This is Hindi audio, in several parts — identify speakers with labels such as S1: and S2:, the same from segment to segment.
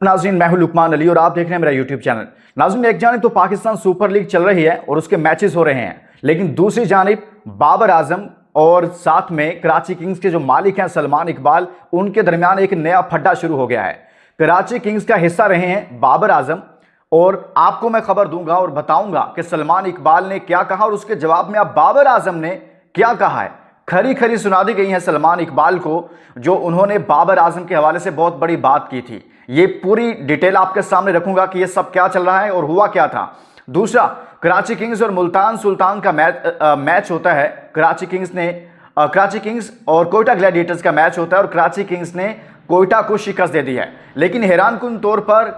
S1: नाज़रीन, मैं हूं लुकमान अली और आप देख रहे हैं मेरा यूट्यूब चैनल। नाज़रीन, एक जानिब तो पाकिस्तान सुपर लीग चल रही है और उसके मैचेस हो रहे हैं, लेकिन दूसरी जानिब बाबर आजम और साथ में कराची किंग्स के जो मालिक हैं सलमान इकबाल, उनके दरमियान एक नया फड्डा शुरू हो गया है। कराची किंग्स का हिस्सा रहे हैं बाबर आजम और आपको मैं खबर दूंगा और बताऊंगा कि सलमान इकबाल ने क्या कहा और उसके जवाब में अब बाबर आजम ने क्या कहा है। खरी खरी सुना दी गई है सलमान इकबाल को, जो उन्होंने बाबर आजम के हवाले से बहुत बड़ी बात की थी। ये पूरी डिटेल आपके सामने रखूंगा कि ये सब क्या चल रहा है और हुआ क्या था। दूसरा, कराची किंग्स और मुल्तान सुल्तान का मैच होता है। कराची किंग्स और कोयटा ग्लैडिएटर्स का मैच होता है और कराची किंग्स ने कोयटा को शिकस्त दे दी है। लेकिन हैरानकुन तौर पर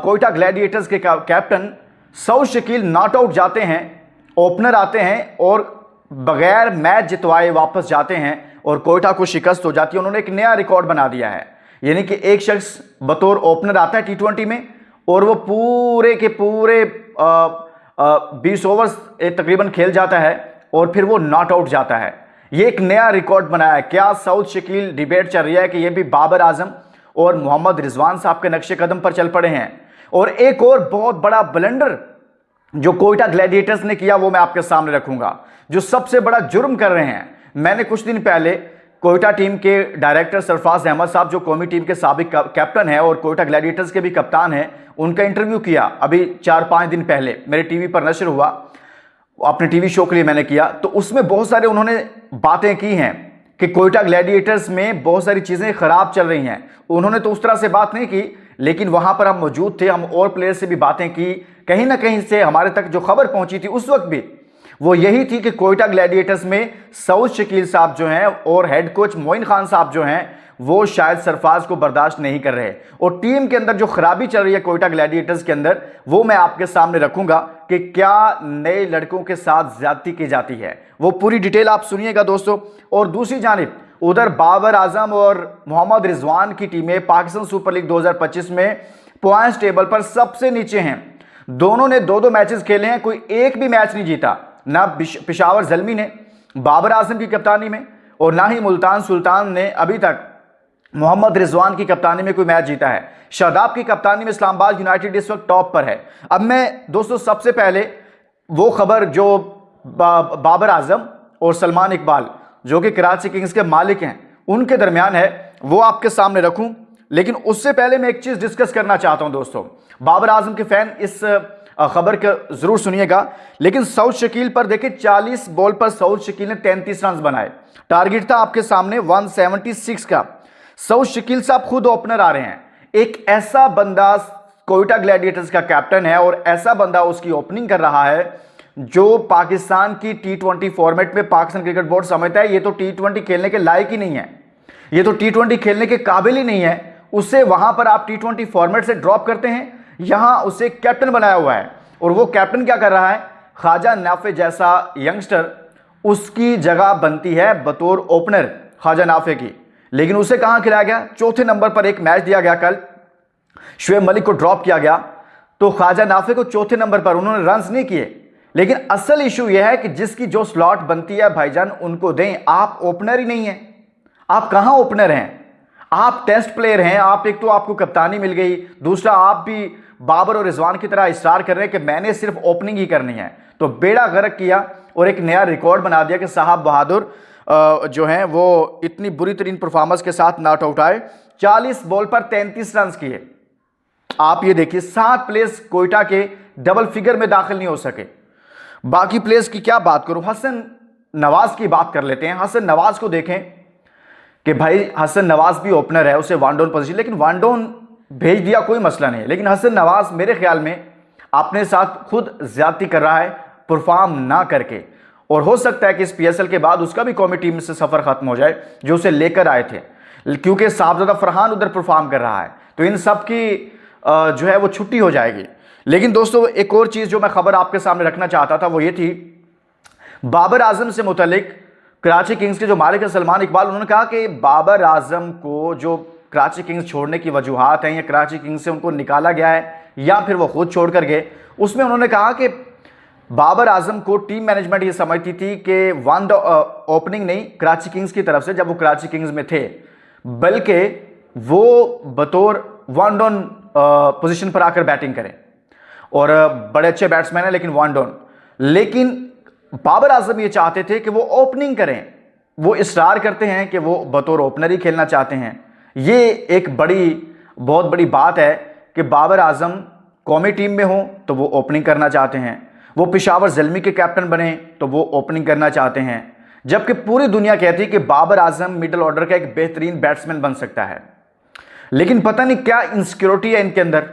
S1: कोयटा ग्लैडिएटर्स के captain Saud Shakeel not out जाते हैं, ओपनर आते हैं और बगैर मैच जितवाए वापस जाते हैं और कोयटा को शिकस्त हो जाती है। उन्होंने एक नया रिकॉर्ड बना दिया है, यानी कि एक शख्स बतौर ओपनर आता है T20 में और वो पूरे के पूरे 20 ओवर्स तकरीबन खेल जाता है और फिर वो नॉट आउट जाता है। ये एक नया रिकॉर्ड बनाया है। क्या सऊद शकील डिबेट चल रही है कि ये भी बाबर आजम और मोहम्मद रिजवान साहब के नक्शे कदम पर चल पड़े हैं। और एक और बहुत बड़ा ब्लंडर जो कोयटा ग्लैडिएटर्स ने किया वो मैं आपके सामने रखूंगा, जो सबसे बड़ा जुर्म कर रहे हैं। मैंने कुछ दिन पहले कोयटा टीम के डायरेक्टर सरफराज अहमद साहब, जो कौमी टीम के साबिक कैप्टन हैं और कोयटा ग्लैडिएटर्स के भी कप्तान हैं, उनका इंटरव्यू किया अभी 4-5 दिन पहले, मेरे टीवी पर नशर हुआ, अपने टीवी शो के लिए मैंने किया। तो उसमें बहुत सारे उन्होंने बातें की हैं कि कोयटा ग्लैडिएटर्स में बहुत सारी चीज़ें खराब चल रही हैं। उन्होंने तो उस तरह से बात नहीं की, लेकिन वहां पर हम मौजूद थे, हम और प्लेयर से भी बातें की। कहीं ना कहीं से हमारे तक जो खबर पहुंची थी उस वक्त भी वो यही थी कि कोयटा ग्लैडिएटर्स में सऊद शकील साहब जो हैं और हेड कोच मोइन खान साहब जो हैं वो शायद सरफराज को बर्दाश्त नहीं कर रहे। और टीम के अंदर जो खराबी चल रही है कोयटा ग्लैडिएटर्स के अंदर, वो मैं आपके सामने रखूंगा कि क्या नए लड़कों के साथ ज्यादती की जाती है। वो पूरी डिटेल आप सुनिएगा दोस्तों। और दूसरी जानिब उधर बाबर आजम और मोहम्मद रिजवान की टीमें पाकिस्तान सुपर लीग 2025 में पॉइंट्स टेबल पर सबसे नीचे हैं। दोनों ने 2-2 मैचेस खेले हैं, कोई एक भी मैच नहीं जीता, ना पेशावर ज़ल्मी ने बाबर आजम की कप्तानी में और ना ही मुल्तान सुल्तान ने अभी तक मोहम्मद रिजवान की कप्तानी में कोई मैच जीता है। शादाब की कप्तानी में इस्लामाबाद यूनाइटेड इस वक्त टॉप पर है। अब मैं दोस्तों सबसे पहले वो खबर जो बाबर आजम और सलमान इकबाल जो कि कराची किंग्स के मालिक हैं उनके दरमियान है वो आपके सामने रखूं, लेकिन उससे पहले मैं एक चीज़ डिस्कस करना चाहता हूं दोस्तों। बाबर आजम के फैन इस खबर का जरूर सुनिएगा, लेकिन सऊद शकील पर देखिए 40 बॉल पर सऊद शकील ने 33 रन बनाए। टारगेट था आपके सामने 176 का। सऊद शकील साहब खुद ओपनर आ रहे हैं। एक ऐसा बंदा कोयटा ग्लैडिएटर्स का कैप्टन है और ऐसा बंदा उसकी ओपनिंग कर रहा है जो पाकिस्तान की T20 फॉर्मेट में पाकिस्तान क्रिकेट बोर्ड समझता है ये तो T20 खेलने के लायक ही नहीं है, ये तो T20 खेलने के काबिल ही नहीं है। उससे वहां पर आप T20 फॉर्मेट से ड्रॉप करते हैं, यहां उसे कैप्टन बनाया हुआ है। और वो कैप्टन क्या कर रहा है, ख्वाजा नाफे जैसा यंगस्टर उसकी जगह बनती है बतौर ओपनर ख्वाजा नाफे की, लेकिन उसे कहां खिलाया गया, चौथे नंबर पर एक मैच दिया गया, कल शुएब मलिक को ड्रॉप किया गया, तो ख्वाजा नाफे को चौथे नंबर पर उन्होंने रन्स नहीं किए। लेकिन असल इशू यह है कि जिसकी जो स्लॉट बनती है भाईजान उनको दें। आप ओपनर ही नहीं है, आप कहां ओपनर हैं, आप टेस्ट प्लेयर हैं। आप एक तो आपको कप्तानी मिल गई, दूसरा आप भी बाबर और रिजवान की तरह इस्रार कर रहे हैं कि मैंने सिर्फ ओपनिंग ही करनी है। तो बेड़ा गर्क किया और एक नया रिकॉर्ड बना दिया कि साहब बहादुर जो हैं वो इतनी बुरी तरीन परफॉर्मेंस के साथ नॉट आउट आए। 40 बॉल पर 33 रन किए। आप ये देखिए 7 प्लेयर्स कोयटा के डबल फिगर में दाखिल नहीं हो सके। बाकी प्लेयर्स की क्या बात करूं, हसन नवाज की बात कर लेते हैं। हसन नवाज को देखें कि भाई हसन नवाज भी ओपनर है, उसे वन डाउन पोजीशन, लेकिन वन डाउन भेज दिया कोई मसला नहीं, लेकिन हसन नवाज मेरे ख्याल में अपने साथ खुद ज्यादती कर रहा है परफॉर्म ना करके। और हो सकता है कि इस PSL के बाद उसका भी कौमी टीम से सफर खत्म हो जाए जो उसे लेकर आए थे, क्योंकि साहबजादा फरहान उधर परफॉर्म कर रहा है, तो इन सब की जो है वो छुट्टी हो जाएगी। लेकिन दोस्तों एक और चीज जो मैं खबर आपके सामने रखना चाहता था वो ये थी, बाबर आजम से मुतल्लिक कराची किंग्स के जो मालिक है सलमान इकबाल, उन्होंने कहा कि बाबर आजम को जो कराची किंग्स छोड़ने की वजूहात हैं या कराची किंग्स से उनको निकाला गया है या फिर वो खुद छोड़ कर गए, उसमें उन्होंने कहा कि बाबर आजम को टीम मैनेजमेंट ये समझती थी कि वन ओपनिंग नहीं कराची किंग्स की तरफ से जब वो कराची किंग्स में थे, बल्कि वो बतौर वन डाउन पोजीशन पर आकर बैटिंग करें और बड़े अच्छे बैट्समैन हैं लेकिन वन डाउन। लेकिन बाबर आजम ये चाहते थे कि वो ओपनिंग करें, वो इसरार करते हैं कि वो बतौर ओपनर ही खेलना चाहते हैं। ये एक बहुत बड़ी बात है कि बाबर आजम कौमी टीम में हो तो वो ओपनिंग करना चाहते हैं, वो पेशावर ज़ल्मी के कैप्टन बने तो वो ओपनिंग करना चाहते हैं, जबकि पूरी दुनिया कहती है कि बाबर आजम मिडिल ऑर्डर का एक बेहतरीन बैट्समैन बन सकता है। लेकिन पता नहीं क्या इनसिक्योरिटी है इनके अंदर।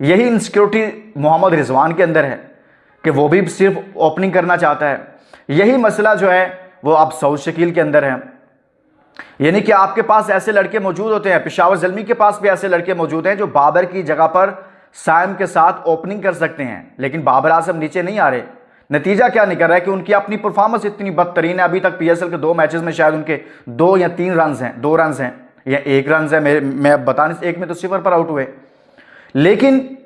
S1: यही इनसिक्योरिटी मोहम्मद रिजवान के अंदर है कि वो भी सिर्फ ओपनिंग करना चाहता है। यही मसला जो है वो अब सऊद शकील के अंदर है। यानी कि आपके पास ऐसे लड़के मौजूद होते हैं, पेशावर ज़ल्मी के पास भी ऐसे लड़के मौजूद हैं जो बाबर की जगह पर साइम के साथ ओपनिंग कर सकते हैं, लेकिन बाबर आजम नीचे नहीं आ रहे। नतीजा क्या निकल रहा है कि उनकी अपनी परफॉर्मेंस इतनी बदतरीन है। अभी तक पीएसएल के 2 मैचेस में शायद उनके 2 या 3 रन हैं, 2 रन हैं या 1 रन है, मैं बता नहीं, एक में तो 0 पर आउट हुए। लेकिन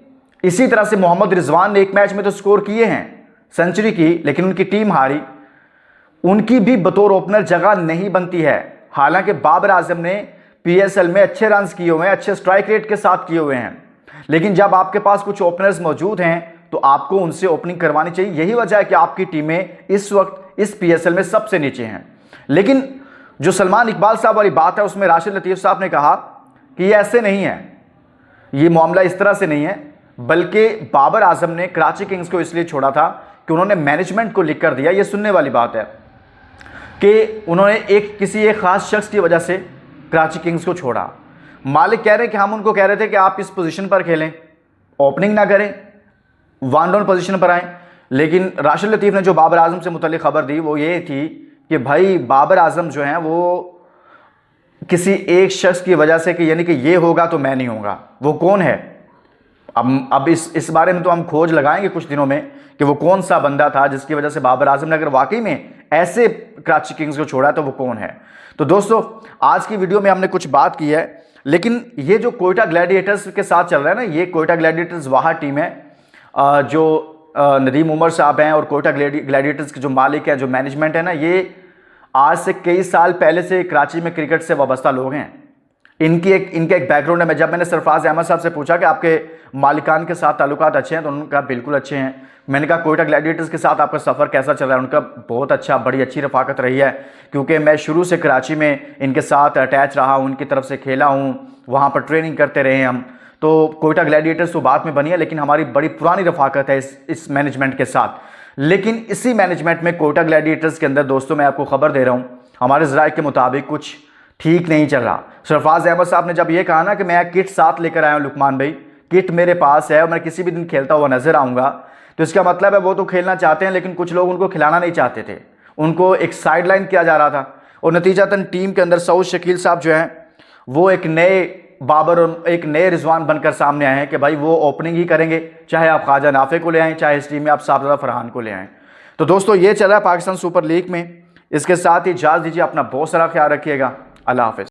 S1: इसी तरह से मोहम्मद रिजवान ने एक मैच में तो स्कोर किए हैं, सेंचुरी की, लेकिन उनकी टीम हारी। उनकी भी बतौर ओपनर जगह नहीं बनती है। हालांकि बाबर आजम ने पीएसएल में अच्छे रन किए हुए हैं, अच्छे स्ट्राइक रेट के साथ किए हुए हैं, लेकिन जब आपके पास कुछ ओपनर्स मौजूद हैं तो आपको उनसे ओपनिंग करवानी चाहिए। यही वजह है कि आपकी टीमें इस वक्त इस पीएसएल में सबसे नीचे हैं। लेकिन जो सलमान इकबाल साहब वाली बात है उसमें राशिद लतीफ़ साहब ने कहा कि ये ऐसे नहीं है, ये मामला इस तरह से नहीं है, बल्कि बाबर आजम ने कराची किंग्स को इसलिए छोड़ा था कि उन्होंने मैनेजमेंट को लिख कर दिया। ये सुनने वाली बात है कि उन्होंने किसी एक खास शख्स की वजह से कराची किंग्स को छोड़ा। मालिक कह रहे हैं कि हम उनको कह रहे थे कि आप इस पोजीशन पर खेलें, ओपनिंग ना करें, वन डाउन पोजीशन पर आएँ। लेकिन राशिद लतीफ़ ने जो बाबर आजम से मुतल्लिक़ खबर दी वो ये थी कि भाई बाबर आजम जो हैं वो किसी एक शख्स की वजह से, कि यानी कि ये होगा तो मैं नहीं होगा। वो कौन है? अब इस बारे में तो हम खोज लगाएंगे कुछ दिनों में कि वो कौन सा बंदा था जिसकी वजह से बाबर आजम ने अगर वाकई में ऐसे कराची किंग्स को छोड़ा तो वो कौन है। तो दोस्तों आज की वीडियो में हमने कुछ बात की है, लेकिन ये जो कोयटा ग्लैडिएटर्स के साथ चल रहा है ना, ये कोयटा ग्लैडिएटर्स वहाँ टीम है जो नदीम उमर साहब हैं और कोयटा ग्लैडिएटर्स के जो मालिक हैं, जो मैनेजमेंट है ना, ये आज से कई साल पहले से कराची में क्रिकेट से वाबस्ता लोग हैं। इनका एक बैकग्राउंड है। जब मैंने सरफराज अहमद साहब से पूछा कि आपके मालिकान के साथ ताल्लुकात अच्छे हैं, तो उन्होंने कहा बिल्कुल अच्छे हैं। मैंने कहा कोयटा ग्लैडिएटर्स के साथ आपका सफ़र कैसा चल रहा है? उनका बहुत अच्छा, बड़ी अच्छी रफाकत रही है, क्योंकि मैं शुरू से कराची में इनके साथ अटैच रहा हूँ, उनकी तरफ से खेला हूँ, वहाँ पर ट्रेनिंग करते रहे हम। तो कोयटा ग्लैडिएटर्स तो बाद में बनी है, लेकिन हमारी बड़ी पुरानी रफाकत है इस मैनेजमेंट के साथ। लेकिन इसी मैनेजमेंट में कोयटा ग्लैडिएटर्स के अंदर दोस्तों मैं आपको खबर दे रहा हूँ, हमारे ज़राए के मुताबिक कुछ ठीक नहीं चल रहा। सरफराज अहमद साहब ने जब ये कहा ना कि मैं किट साथ लेकर आया हूँ, लुकमान भाई किट मेरे पास है और मैं किसी भी दिन खेलता हुआ नजर आऊँगा, तो इसका मतलब है वो तो खेलना चाहते हैं, लेकिन कुछ लोग उनको खिलाना नहीं चाहते थे, उनको एक साइड लाइन किया जा रहा था। और नतीजतन टीम के अंदर सऊद शकील साहब जो हैं वो एक नए बाबर और एक नए रिजवान बनकर सामने आए हैं कि भाई वो ओपनिंग ही करेंगे, चाहे आप ख्वाजा नाफे को ले आएँ, चाहे इस टीम में आप साहबजादा फरहान को ले आएँ। तो दोस्तों ये चल रहा है पाकिस्तान सुपर लीग में। इसके साथ ही इजाज़त दीजिए, अपना बहुत सारा ख्याल रखिएगा। अल्लाह हाफ़िज़।